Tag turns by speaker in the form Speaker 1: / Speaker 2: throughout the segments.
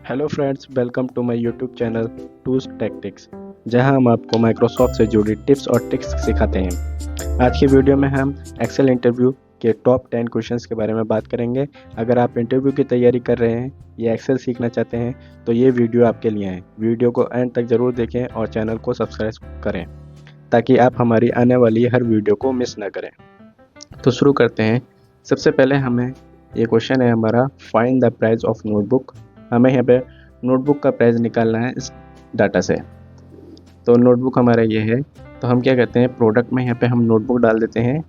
Speaker 1: Hello friends, welcome to my YouTube channel tools tactics, जहां हम आपको माइक्रोसॉफ्ट से जुड़ी टिप्स और ट्रिक्स सिखाते हैं। आज की वीडियो में हम एक्सेल इंटरव्यू के टॉप 10 क्वेश्चंस के बारे में बात करेंगे। अगर आप इंटरव्यू की तैयारी कर रहे हैं या एक्सेल सीखना चाहते हैं तो ये वीडियो आपके लिए है। वीडियो को एंड तक ज़रूर देखें और चैनल को सब्सक्राइब करें ताकि आप हमारी आने वाली हर वीडियो को मिस ना करें। तो शुरू करते हैं। सबसे पहले हमें ये क्वेश्चन है हमारा, find the price of notebook. हमें यहाँ पे नोटबुक का प्राइस निकालना है इस डाटा से। तो नोटबुक हमारा ये है, तो हम क्या करते हैं, प्रोडक्ट में यहाँ पे हम नोटबुक डाल देते हैं,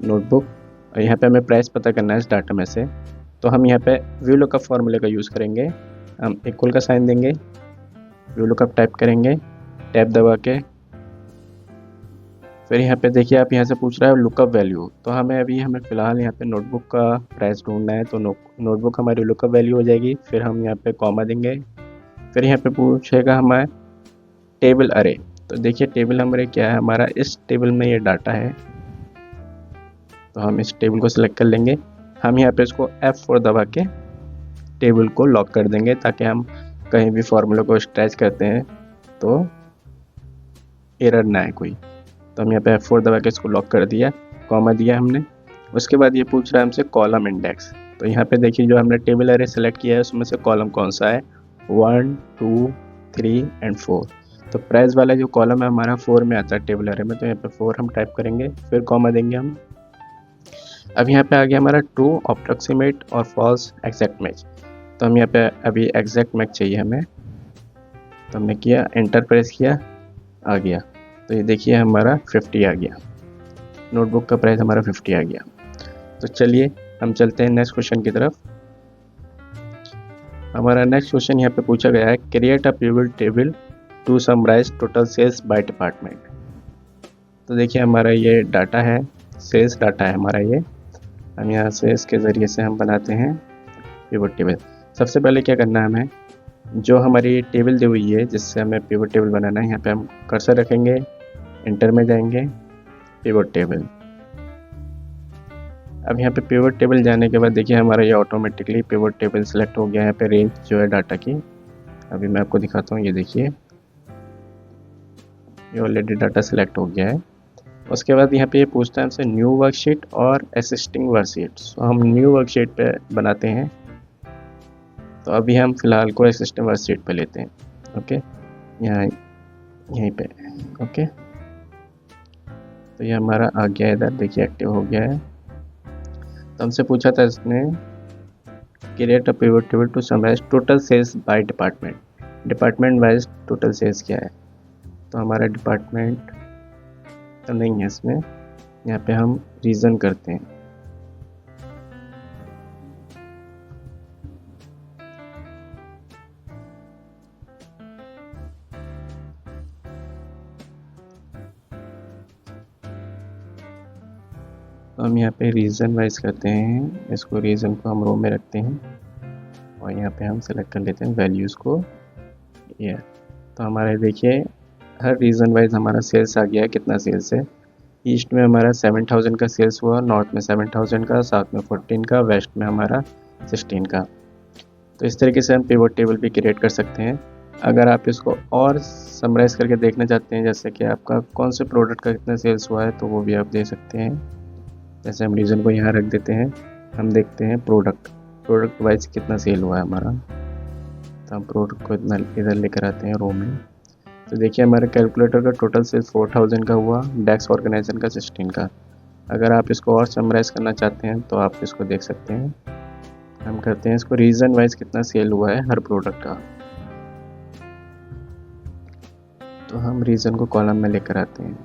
Speaker 1: नोटबुक। और यहाँ पे हमें प्राइस पता करना है इस डाटा में से। तो हम यहाँ पे व्यू लुकअप फॉर्मूले का यूज़ करेंगे। हम इक्वल का साइन देंगे, व्यू लुकअप टाइप करेंगे, टैब दबा के। फिर यहाँ पे देखिए, आप यहाँ से पूछ रहा है लुकअप वैल्यू, तो हमें फ़िलहाल यहाँ पे नोटबुक का प्राइस ढूंढना है। तो नोटबुक हमारी लुकअप वैल्यू हो जाएगी। फिर हम यहाँ पे कॉमा देंगे। फिर यहाँ पे पूछेगा हमें टेबल अरे। तो देखिए टेबल अरे क्या है, हमारा इस टेबल में ये डाटा है, तो हम इस टेबल को सिलेक्ट कर लेंगे। हम यहाँ पे इसको F4 दबा के टेबल को लॉक कर देंगे, ताकि हम कहीं भी फॉर्मूले को स्ट्रेच करते हैं तो एरर ना आए कोई। तो हम यहाँ पे F4 दबा के इसको लॉक कर दिया, कॉमा दिया हमने। उसके बाद ये पूछ रहा है हमसे कॉलम इंडेक्स। तो यहाँ पे देखिए, जो हमने टेबल अरे सेलेक्ट किया है उसमें से कॉलम कौन सा है, 1, 2, 3 एंड 4। तो प्राइस वाला जो कॉलम है हमारा 4 में आता है टेबल अरे में, तो यहाँ पे 4 हम टाइप करेंगे, फिर कॉमा देंगे हम। अब यहाँ पे आ गया हमारा ट्रू, अप्रॉक्सीमेट और फॉल्स एग्जैक्ट मैच। तो हम यहाँ पे अभी एग्जैक्ट मैच चाहिए हमें, तो हमने किया, एंटर प्रेस किया, आ गया। तो ये देखिए हमारा 50 आ गया, नोटबुक का प्राइस हमारा 50 आ गया। तो चलिए हम चलते हैं नेक्स्ट क्वेश्चन की तरफ। हमारा नेक्स्ट क्वेश्चन यहाँ पे पूछा गया है, create a pivot table to summarise total sales by department. तो देखिए हमारा ये डाटा है, सेल्स डाटा है हमारा ये। हम यहाँ से इसके ज़रिए से हम बनाते हैं पिवट टेबल। सबसे पहले क्या करना है, हमें जो हमारी टेबल दी हुई है जिससे हमें पिवट टेबल बनाना है, यहाँ पे हम कर्सर रखेंगे, इंटर में जाएंगे, पिवट टेबल। अब यहाँ पे पिवट टेबल जाने के बाद देखिए हमारा ये ऑटोमेटिकली पिवट टेबल सेलेक्ट हो गया है। यहाँ पे रेंज जो है डाटा की, अभी मैं आपको दिखाता हूँ, ये देखिए ये ऑलरेडी डाटा सेलेक्ट हो गया है। उसके बाद यहाँ पे ये पूछता है हमसे न्यू वर्कशीट और एसिस्टिंग वर्कशीट। तो हम न्यू वर्कशीट पे बनाते हैं, तो अभी हम फिलहाल को एसिस्टिंग वर्कशीट पे लेते हैं। ओके, यहाँ यहीं पे, ओके। तो ये हमारा आ गया इधर, देखिए एक्टिव हो गया है। तो हमसे पूछा था इसने, create a pivot table to summarise total sales by department. Department wise total sales क्या है, तो हमारा डिपार्टमेंट तो नहीं है इसमें। यहाँ पे हम रीज़न करते हैं। तो हम यहाँ पे रीज़न वाइज करते हैं, इसको रीज़न को हम रो में रखते हैं और यहाँ पे हम सेलेक्ट कर लेते हैं वैल्यूज़ को, ये। तो हमारे देखिए हर रीज़न वाइज हमारा सेल्स आ गया है, कितना सेल्स है। ईस्ट में हमारा 7000 का सेल्स हुआ, नॉर्थ में 7000 का, साउथ में 14 का, वेस्ट में हमारा 16 का। तो इस तरीके से हम पिवट टेबल भी क्रिएट कर सकते हैं। अगर आप इसको और समराइज़ करके देखना चाहते हैं, जैसे कि आपका कौन से प्रोडक्ट का कितना सेल्स हुआ है, तो वो भी आप दे सकते हैं। जैसे हम रीज़न को यहाँ रख देते हैं, हम देखते हैं प्रोडक्ट वाइज कितना सेल हुआ है हमारा। तो हम प्रोडक्ट को इतना इधर लेकर आते हैं रो में। तो देखिए हमारे कैलकुलेटर का टोटल सेल्स 4000 का हुआ, डेस्क ऑर्गेनाइजर का 16 का। अगर आप इसको और समराइज़ करना चाहते हैं तो आप इसको देख सकते हैं। हम करते हैं इसको रीज़न वाइज कितना सेल हुआ है हर प्रोडक्ट का। तो हम रीज़न को कॉलम में लेकर आते हैं।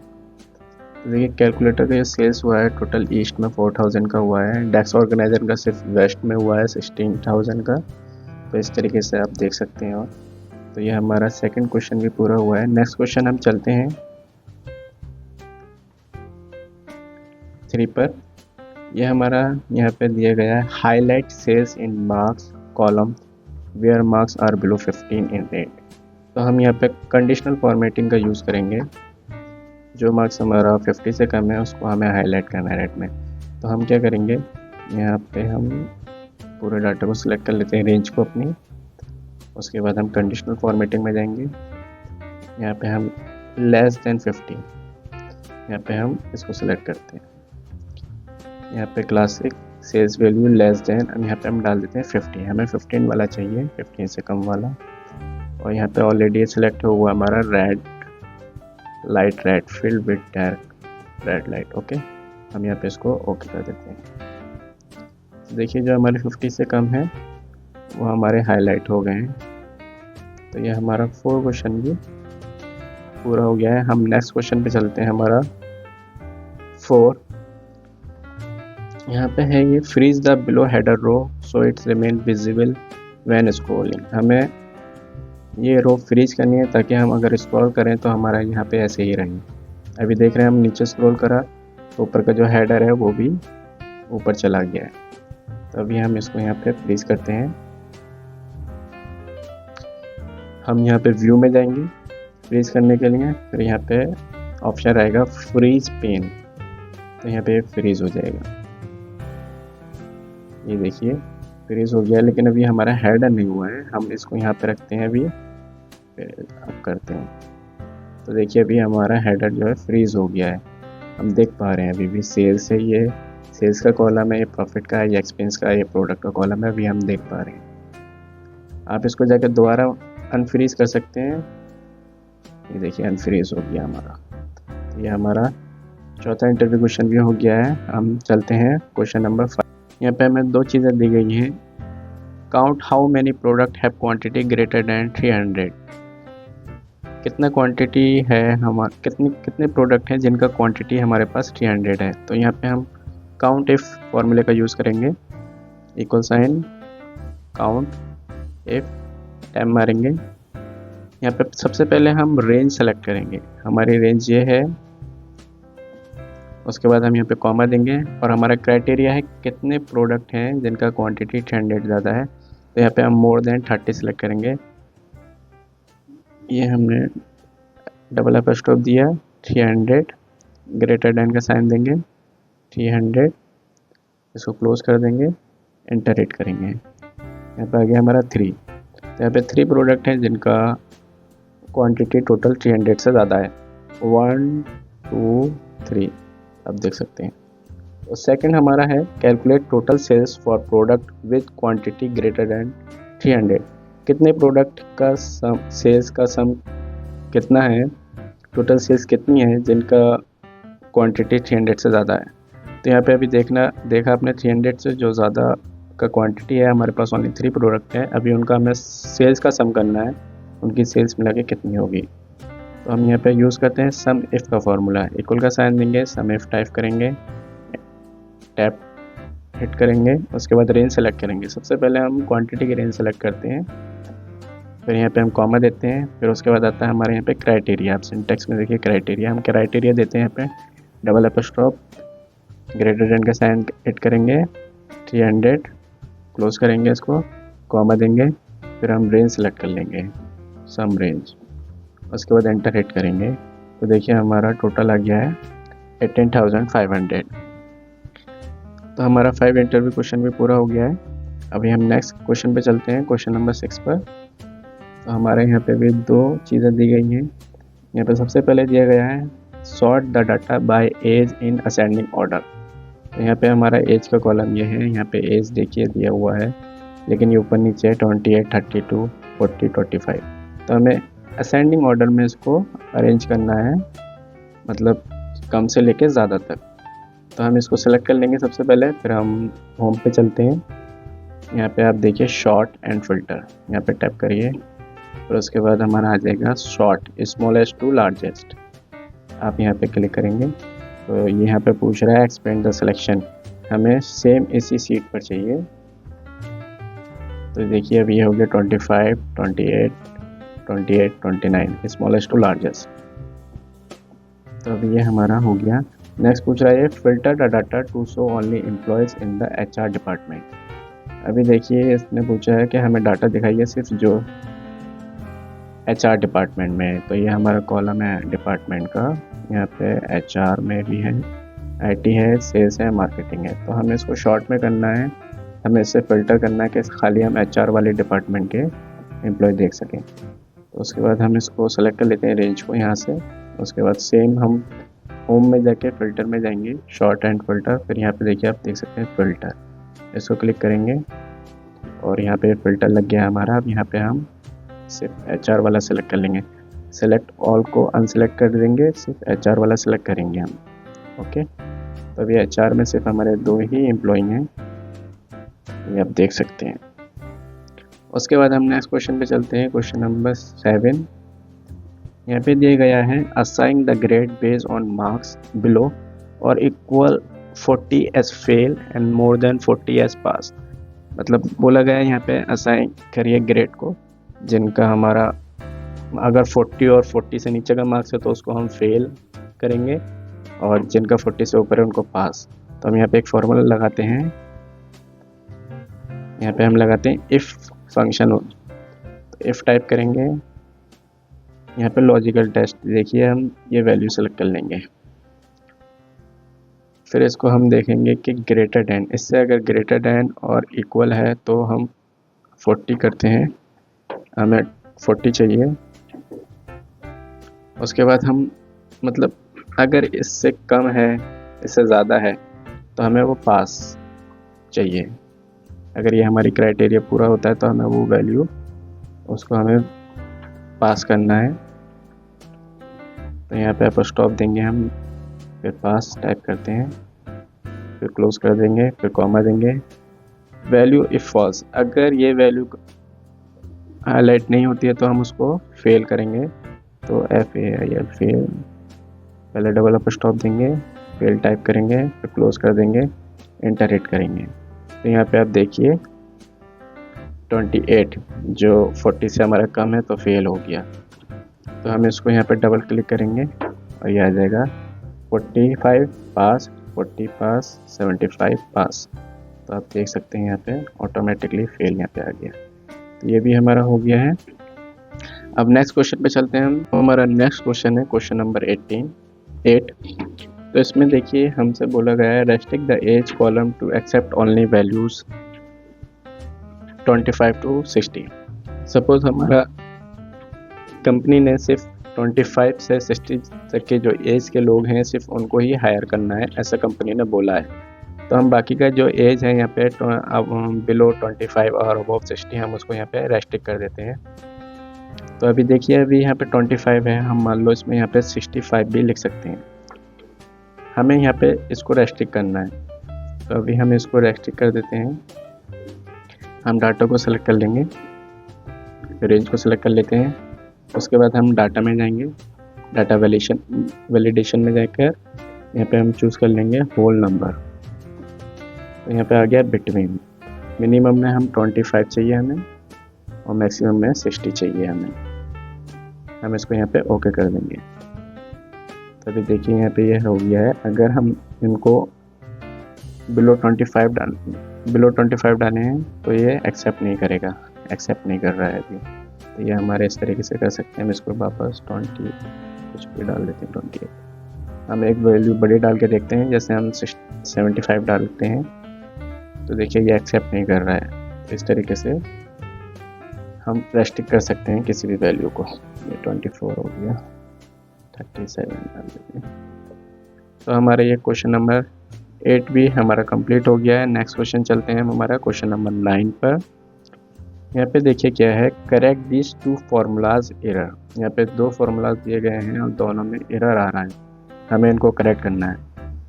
Speaker 1: तो देखिए कैलकुलेटर का ये सेल्स हुआ है टोटल ईस्ट में 4000 का हुआ है, डेस्क ऑर्गेनाइजर का सिर्फ वेस्ट में हुआ है 16000 का। तो इस तरीके से आप देख सकते हैं। और तो ये हमारा सेकंड क्वेश्चन भी पूरा हुआ है। नेक्स्ट क्वेश्चन हम चलते हैं 3 पर। यह हमारा यहाँ पे दिया गया है, highlight sales in marks column where marks are below 15 in red. तो हम यहाँ पे कंडीशनल फॉर्मेटिंग का यूज़ करेंगे। जो मार्क्स हमारा 50 से कम है उसको हमें हाईलाइट करना है रेड में। तो हम क्या करेंगे, यहाँ पे हम पूरे डाटा को सिलेक्ट कर लेते हैं, रेंज को अपनी। उसके बाद हम कंडीशनल फॉर्मेटिंग में जाएंगे। यहाँ पे हम लेस देन 50, यहाँ पे हम इसको सिलेक्ट करते हैं। यहाँ पे classic sales value less than, अब यहाँ पे हम डाल देते हैं 50, हमें 15 वाला चाहिए, 15 से कम वाला। और यहाँ पे ऑलरेडी सिलेक्ट हुआ हमारा red, light red field with dark red light. Okay, हम यहाँ पे इसको ओके कर देते हैं। देखिए जो हमारे 50 से कम है वो हमारे हाईलाइट हो गए हैं। तो ये हमारा 4 क्वेश्चन भी पूरा हो गया है। हम नेक्स्ट क्वेश्चन पे चलते हैं। हमारा 4 यहाँ पे है, ये freeze the below header row so it's remain visible when scrolling. हमें ये रो फ्रीज करनी है ताकि हम अगर स्क्रॉल करें तो हमारा यहाँ पे ऐसे ही रहे। अभी देख रहे हैं हम नीचे स्क्रॉल करा तो ऊपर का जो हेडर है वो भी ऊपर चला गया है। तो अभी हम इसको यहाँ पे फ्रीज करते हैं। हम यहाँ पे व्यू में जाएंगे फ्रीज करने के लिए, फिर यहाँ पे ऑप्शन रहेगा फ्रीज पेन, तो यहाँ पे फ्रीज हो जाएगा। ये देखिए फ्रीज हो गया, लेकिन अभी हमारा हेडर नहीं हुआ है। हम इसको यहाँ पे रखते हैं, अभी अब करते हैं। तो देखिए अभी हमारा हेडर जो है फ्रीज हो गया है। हम देख पा रहे हैं अभी भी सेल्स है, ये सेल्स का कॉलम है, ये प्रॉफिट का है, ये एक्सपेंस का है, ये प्रोडक्ट का कॉलम है, अभी हम देख पा रहे हैं। आप इसको जाकर दोबारा अनफ्रीज कर सकते हैं। ये देखिए अनफ्रीज हो गया हमारा। तो ये हमारा चौथा इंटरव्यू क्वेश्चन भी हो गया है। हम चलते हैं क्वेश्चन नंबर 5। यहाँ पे हमें 2 चीज़ें दी गई हैं। Count how many product have quantity greater than 300। कितना क्वांटिटी है हमारा, कितने प्रोडक्ट हैं जिनका क्वांटिटी हमारे पास 300 है। तो यहाँ पे हम काउंट इफ फॉर्मूले का यूज़ करेंगे, equal sign count if, time मारेंगे। यहाँ पे सबसे पहले हम रेंज सेलेक्ट करेंगे, हमारी रेंज ये है। उसके बाद हम यहाँ पे कॉमा देंगे और हमारा क्राइटेरिया है कितने प्रोडक्ट हैं जिनका क्वांटिटी 300 ज़्यादा है। तो यहाँ पे हम मोर देन 30 सेलेक्ट करेंगे। ये हमने डबल अपस्ट्रोफ दिया, 300 ग्रेटर देन का साइन देंगे, 300, इसको क्लोज कर देंगे, एंटर हिट करेंगे। यहाँ पे आ गया हमारा 3। तो यहाँ पे 3 प्रोडक्ट हैं जिनका क्वांटिटी टोटल 300 से ज़्यादा है, 1 2 3, आप देख सकते हैं। तो सेकंड हमारा है calculate total sales for product with quantity greater than 300। कितने प्रोडक्ट का सम, सेल्स का सम कितना है, टोटल सेल्स कितनी है जिनका क्वांटिटी 300 से ज़्यादा है। तो यहाँ पे अभी देखा आपने 300 से जो ज़्यादा का क्वांटिटी है, हमारे पास ओनली 3 प्रोडक्ट है। अभी उनका हमें सेल्स का सम करना है, उनकी सेल्स मिला के कितनी होगी। तो हम यहाँ पे यूज़ करते हैं सम इफ़ का फॉर्मूला, इक्वल का साइन देंगे, सम इफ़ टाइप करेंगे, टैप हिट करेंगे, उसके बाद रेंज सेलेक्ट करेंगे। सबसे पहले हम क्वांटिटी की रेंज सेलेक्ट करते हैं, फिर यहाँ पे हम कॉमा देते हैं, फिर उसके बाद आता है हमारे यहाँ पे क्राइटेरिया। आप सिंटेक्स में देखिए क्राइटेरिया, हम क्राइटेरिया देते हैं यहाँ पे डबल अपस्ट्रोफ, ग्रेटर देन का साइन हिट करेंगे, 300 क्लोज करेंगे, इसको कॉमा देंगे, फिर हम रेंज सेलेक्ट कर लेंगे, सम रेंज, उसके बाद एंटर हिट करेंगे। तो देखिए हमारा टोटल आ गया है 18,500। तो हमारा 5 इंटरव्यू क्वेश्चन भी पूरा हो गया है। अभी हम नेक्स्ट क्वेश्चन पे चलते हैं, क्वेश्चन नंबर 6 पर। तो हमारे यहाँ पे भी 2 चीज़ें दी गई हैं। यहाँ पे सबसे पहले दिया गया है sort the data by age in ascending order. तो यहाँ पे हमारा एज का कॉलम ये है, यहाँ पे एज देखिए दिया हुआ है, लेकिन ये ऊपर नीचे है 28, 32, 40, 25। तो हमें असेंडिंग ऑर्डर में इसको अरेंज करना है, मतलब कम से लेके ज़्यादा तक। तो हम इसको सेलेक्ट कर लेंगे सबसे पहले, फिर हम होम पे चलते हैं। यहाँ पे आप देखिए शॉर्ट एंड फिल्टर, यहाँ पे टैप करिए, फिर उसके बाद हमारा आ जाएगा शॉर्ट स्मॉलेस्ट टू लार्जेस्ट, आप यहाँ पे क्लिक करेंगे। तो ये यहाँ पे पूछ रहा है एक्सपेंड द सिलेक्शन, हमें सेम इसी सीट पर चाहिए। तो देखिए अभी ये हो गया 25, 28, 28, 29 स्मॉलेस्ट टू लार्जेस्ट। तो अभी ये हमारा हो गया। नेक्स्ट पूछ रहा है filter the data to show only employees in the HR department. अभी देखिए इसने पूछा है कि हमें डाटा दिखाइए सिर्फ जो HR डिपार्टमेंट में है। तो ये हमारा कॉलम है डिपार्टमेंट का, यहाँ पे HR में भी है, IT है, सेल्स है, मार्केटिंग है। तो हमें इसको शॉर्ट में करना है, हमें इसे फ़िल्टर करना है कि खाली हम HR वाले डिपार्टमेंट के एम्प्लॉय देख सकें। तो उसके बाद हम इसको सेलेक्ट कर लेते हैं रेंज को यहाँ से। उसके बाद सेम हम होम में जाके फ़िल्टर में जाएंगे, शॉर्ट एंड फ़िल्टर, फिर यहाँ पे देखिए आप देख सकते हैं फ़िल्टर, इसको क्लिक करेंगे और यहाँ पे फ़िल्टर लग गया हमारा। अब यहाँ पे हम सिर्फ HR वाला सेलेक्ट कर लेंगे, सेलेक्ट ऑल को अनसेलेक्ट कर देंगे, सिर्फ HR वाला सेलेक्ट करेंगे हम। ओके, तो अभी HR में सिर्फ हमारे 2 ही एम्प्लॉई हैं, ये आप देख सकते हैं। उसके बाद हम नेक्स्ट क्वेश्चन पे चलते हैं, क्वेश्चन नंबर 7। यहाँ पे दिया गया है assign the grade based on marks below और equal 40 as fail and more than 40 as pass. मतलब बोला गया है यहाँ पे असाइन करिए ग्रेड को, जिनका हमारा अगर 40 और 40 से नीचे का मार्क्स है तो उसको हम फेल करेंगे, और जिनका 40 से ऊपर है उनको पास। तो हम यहाँ पे एक फॉर्मूला लगाते हैं, यहाँ पे हम लगाते हैं इफ़ फंक्शन हो, तो इफ़ टाइप करेंगे, यहाँ पे लॉजिकल टेस्ट देखिए हम ये वैल्यू सेलेक्ट कर लेंगे। फिर इसको हम देखेंगे कि ग्रेटर दैन, इससे अगर ग्रेटर दैन और इक्वल है तो हम 40 करते हैं, हमें 40 चाहिए। उसके बाद हम मतलब अगर इससे कम है, इससे ज़्यादा है तो हमें वो पास चाहिए। अगर ये हमारी क्राइटेरिया पूरा होता है तो हमें वो वैल्यू, उसको हमें पास करना है। तो यहाँ पे स्टॉप देंगे हम, फिर पास टाइप करते हैं, फिर क्लोज कर देंगे, फिर कॉमा देंगे। वैल्यू इफ़ फॉल्स, अगर ये वैल्यू हाईलाइट नहीं होती है तो हम उसको फेल करेंगे। तो FAIL फेल, पहले डबल स्टॉप देंगे, फेल टाइप करेंगे, फिर क्लोज कर देंगे, एंटर हिट करेंगे। तो यहाँ पे आप देखिए 28 जो 40 से हमारा कम है तो फेल हो गया। तो हम इसको यहाँ पे डबल क्लिक करेंगे और ये आ जाएगा 45 पास, 40 पास, 75 पास। तो आप देख सकते हैं यहाँ पे ऑटोमेटिकली फेल यहाँ पे आ गया। तो ये भी हमारा हो गया है। अब नेक्स्ट क्वेश्चन पे चलते हैं हम। हमारा नेक्स्ट क्वेश्चन है क्वेश्चन नंबर 8। तो इसमें देखिए हमसे बोला गया है restrict the age column to accept only values 25 to 60। Suppose हमारा कंपनी ने सिर्फ 25 से 60 तक के जो एज के लोग हैं सिर्फ उनको ही हायर करना है, ऐसा कंपनी ने बोला है। तो हम बाकी का जो एज है यहाँ पे बिलो 25 और अबव 60 हम उसको यहाँ पे रेस्ट्रिक्ट कर देते हैं। तो अभी देखिए अभी यहाँ पे 25 है, हम मान लो इसमें यहाँ पे 65 भी लिख सकते हैं। हमें यहाँ पे इसको रेस्ट्रिक्ट करना है, तो अभी हम इसको रेस्ट्रिक्ट कर देते हैं। हम डाटा को सेलेक्ट कर लेंगे, रेंज को सेलेक्ट कर लेते हैं। उसके बाद हम डाटा में जाएंगे, डाटा वैलिडेशन में जाकर यहाँ पे हम चूज़ कर लेंगे होल नंबर। तो यहाँ पे आ गया बिटवीन, मिनिमम में हम 25 चाहिए हमें और मैक्सिमम में 60 चाहिए हमें। हम इसको यहाँ पे ओके कर देंगे। तो अभी देखिए यहाँ पे ये हो गया है। अगर हम इनको बिलो 25 डाले हैं तो ये एक्सेप्ट नहीं करेगा, एक्सेप्ट नहीं कर रहा है अभी। तो ये हमारे इस तरीके से कर सकते हैं। हम इसको वापस 20 कुछ भी डाल देते हैं, 28। हम एक वैल्यू बड़ी डाल के देखते हैं, जैसे हम 75 डालते हैं तो देखिए ये एक्सेप्ट नहीं कर रहा है। इस तरीके से हम रेस्ट्रिक्ट कर सकते हैं किसी भी वैल्यू को। ये 24 हो गया, 37 डाल देते हैं। तो हमारा ये क्वेश्चन नंबर 8 भी हमारा कंप्लीट हो गया है। नेक्स्ट क्वेश्चन चलते हैं हम हमारा क्वेश्चन नंबर 9 पर। यहाँ पे देखिए क्या है, करेक्ट दिस 2 फार्मूलाज एरर। यहाँ पे 2 फार्मूलाज दिए गए हैं और दोनों में एरर आ रहा है, हमें इनको करेक्ट करना है।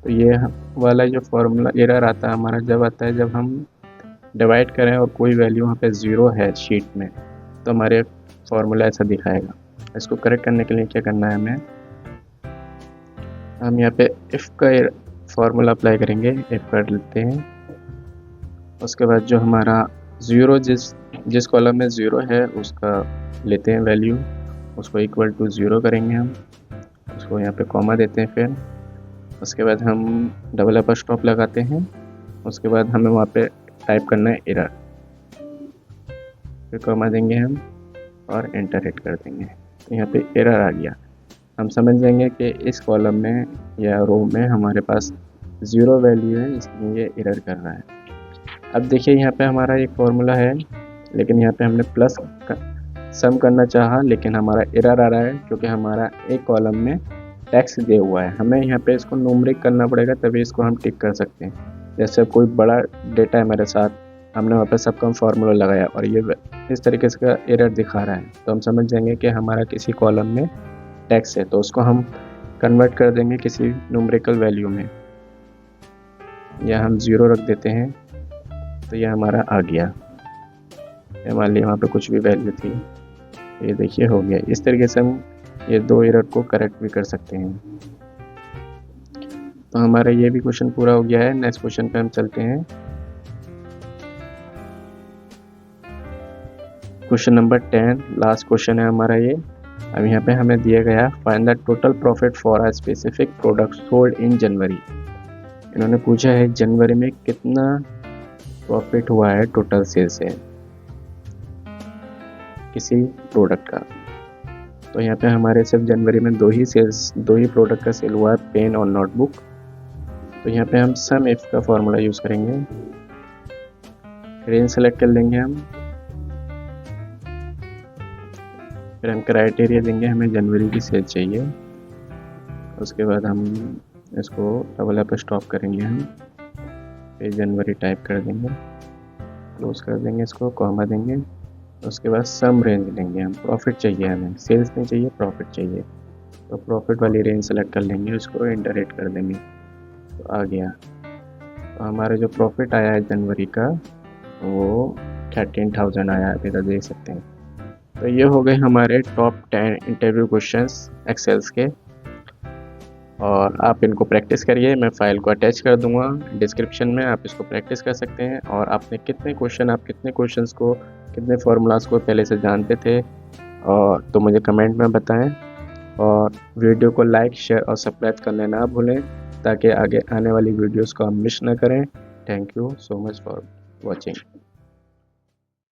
Speaker 1: तो ये वाला जो फार्मूला एरर आता है हमारा जब आता है जब हम डिवाइड करें और कोई वैल्यू वहाँ पे 0 है शीट में, तो हमारे फार्मूला ऐसा दिखाएगा। इसको करेक्ट करने के लिए क्या करना है हमें, हम यहाँ पे इफ़ का फार्मूला अप्लाई करेंगे, इफ़ कर लेते हैं। उसके बाद जो हमारा 0 जिस कॉलम में 0 है उसका लेते हैं वैल्यू, उसको इक्वल टू 0 करेंगे हम, उसको यहाँ पे कॉमा देते हैं। फिर उसके बाद हम डबल अपॉस्ट्रोफ लगाते हैं। उसके बाद हमें वहाँ पे टाइप करना है एरर, फिर कॉमा देंगे हम और एंटर हिट कर देंगे। तो यहाँ पे एरर आ गया। हम समझ जाएंगे कि इस कॉलम में या रो में हमारे पास 0 वैल्यू है, इसलिए ये एरर कर रहा है। अब देखिए यहाँ पे हमारा एक फॉर्मूला है, लेकिन यहाँ पे हमने प्लस सम करना चाहा, लेकिन हमारा एरर आ रहा है क्योंकि हमारा एक कॉलम में टेक्स्ट दिया हुआ है। हमें यहाँ पे इसको न्यूमेरिक करना पड़ेगा, तभी इसको हम टिक कर सकते हैं। जैसे कोई बड़ा डेटा है मेरे साथ, हमने वहाँ पे सबका फॉर्मूला लगाया और ये इस तरीके से का एरर दिखा रहा है, तो हम समझ जाएंगे कि हमारा किसी कॉलम में टेक्स्ट है, तो उसको हम कन्वर्ट कर देंगे किसी न्यूमेरिकल वैल्यू में। या हम 0 रख देते हैं, तो ये हमारा आ गया। मान लिया वहाँ पे कुछ भी वैल्यू थी, ये देखिए हो गया। इस तरीके से हम ये 2 एरर को करेक्ट भी कर सकते हैं। तो हमारा ये भी क्वेश्चन पूरा हो गया है। नेक्स्ट क्वेश्चन पे हम चलते हैं। क्वेश्चन नंबर 10 लास्ट क्वेश्चन है हमारा ये। अब यहाँ पे हमें दिया गया find the total profit for a specific product sold in January. इन्होंने पूछा है जनवरी में कितना प्रॉफिट हुआ है टोटल सेल से किसी प्रोडक्ट का। तो यहाँ पे हमारे सिर्फ जनवरी में दो ही प्रोडक्ट का सेल हुआ है, पेन और नोटबुक। तो यहाँ पे हम सम इफ का फॉर्मूला यूज़ करेंगे। रेंज सेलेक्ट कर लेंगे हम, फिर हम क्राइटेरिया देंगे, हमें जनवरी की सेल चाहिए। उसके बाद हम इसको डबल पे स्टॉप करेंगे, हम फिर जनवरी टाइप कर देंगे, क्लोज कर देंगे, इसको कॉमा देंगे। उसके बाद सम रेंज लेंगे हम, प्रॉफिट चाहिए हमें, सेल्स नहीं चाहिए, प्रॉफिट चाहिए। तो प्रॉफिट वाली रेंज सेलेक्ट कर लेंगे, उसको इंटर हिट कर देंगे, तो आ गया। तो हमारा जो प्रॉफिट आया है जनवरी का वो 13,000 आया है, अभी तक देख सकते हैं। तो ये हो गए हमारे टॉप 10 इंटरव्यू क्वेश्चंस एक्सेल्स के, और आप इनको प्रैक्टिस करिए। मैं फाइल को अटैच कर दूंगा डिस्क्रिप्शन में, आप इसको प्रैक्टिस कर सकते हैं। और आपने कितने क्वेश्चंस को, कितने फार्मूलाज को पहले से जानते थे, और तो मुझे कमेंट में बताएं। और वीडियो को लाइक, शेयर और सब्सक्राइब करना ना भूलें, ताकि आगे आने वाली वीडियोस को हम मिस ना करें। Thank you so much for watching.